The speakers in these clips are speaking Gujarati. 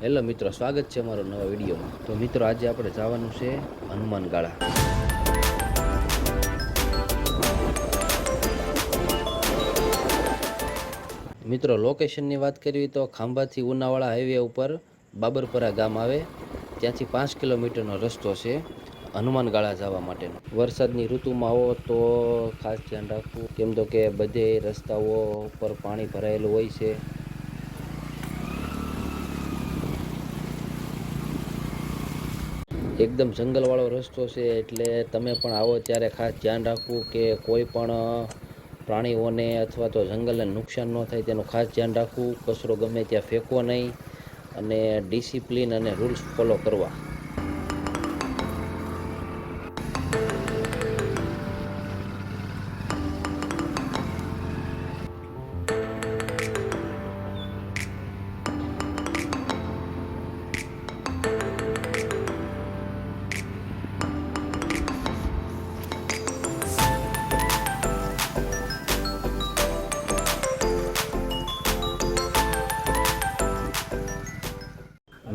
હેલો મિત્રો, સ્વાગત છે અમારો નવા વિડીયોમાં. તો મિત્રો, આજે આપણે જવાનું છે હનુમાન ગાળા. મિત્રો, લોકેશનની વાત કરવી તો ખાંભાથી ઉનાવાળા હાઈવે ઉપર બાબરપરા ગામ આવે, ત્યાંથી 5 કિલોમીટરનો રસ્તો છે હનુમાન ગાળા જવા માટેનો. વરસાદની ઋતુમાં આવો તો ખાસ ધ્યાન રાખવું, કેમ તો કે બધે રસ્તાઓ ઉપર પાણી ભરાયેલું હોય છે. એકદમ જંગલવાળો રસ્તો છે, એટલે તમે પણ આવો ત્યારે ખાસ ધ્યાન રાખવું કે કોઈ પણ પ્રાણીઓને અથવા તો જંગલને નુકસાન ન થાય તેનું ખાસ ધ્યાન રાખવું. કચરો ગમે ત્યાં ફેંકવો નહીં અને ડિસિપ્લિન અને રૂલ્સ ફોલો કરવા.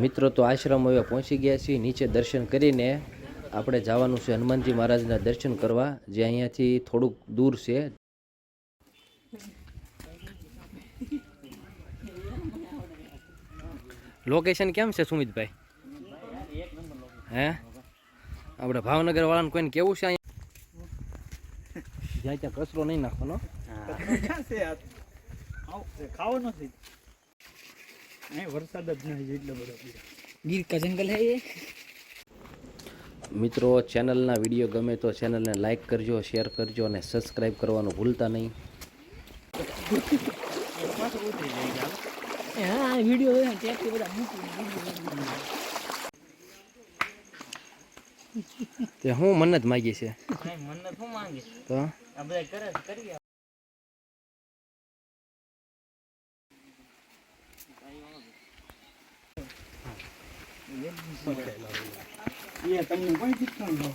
મિત્રો, તો આશ્રમ હવે પહોંચી ગયા છીએ. નીચે દર્શન કરીને આપણે જવાનું છે હનુમાનજી મહારાજના દર્શન કરવા, જે અહીંયાથી થોડુંક દૂર છે. લોકેશન કેમ છે સુમિતભાઈ? હે, આપણે ભાવનગર વાળાને કોઈને કેવું છે અહીંયા જ્યાં ત્યાં કચરો નહીં નાખવાનો. ખાવાનો છે વરસાદ જ નહીં એટલો બધો ગીર કા જંગલ હે ये। મિત્રો, ચેનલના વિડીયો ગમે તો ચેનલને લાઈક કરજો, શેર કરજો અને સબસ્ક્રાઈબ કરવાનું ભૂલતા નહીં. હા, વિડિયો હે ટેપ બધા મૂકી તે હું મન્નત માગી છે મન્નત હું માંગે તો આ બધા કરે કરીએ। એ તમને કોઈ શીખવાનું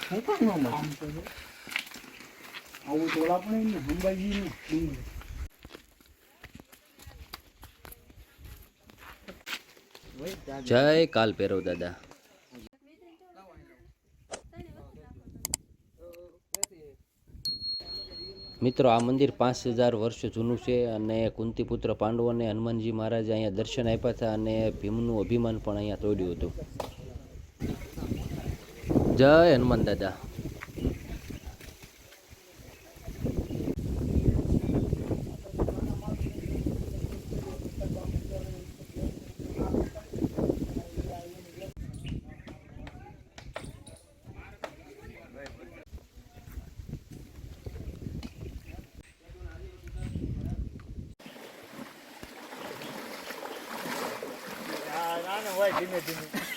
હું કામ ન મળે આવું તો આપણે ને અંબાજી ને જય કાલ ભૈરવ દાદા. મિત્રો, આ મંદિર 5000 વર્ષ જૂનું છે અને કુંતીપુત્ર પાંડવોને હનુમાનજી મહારાજે અહીંયા દર્શન આપ્યા હતા અને ભીમનું અભિમાન પણ અહીંયા તોડ્યું હતું. જય હનુમાન દાદા. ધીમે ધીમે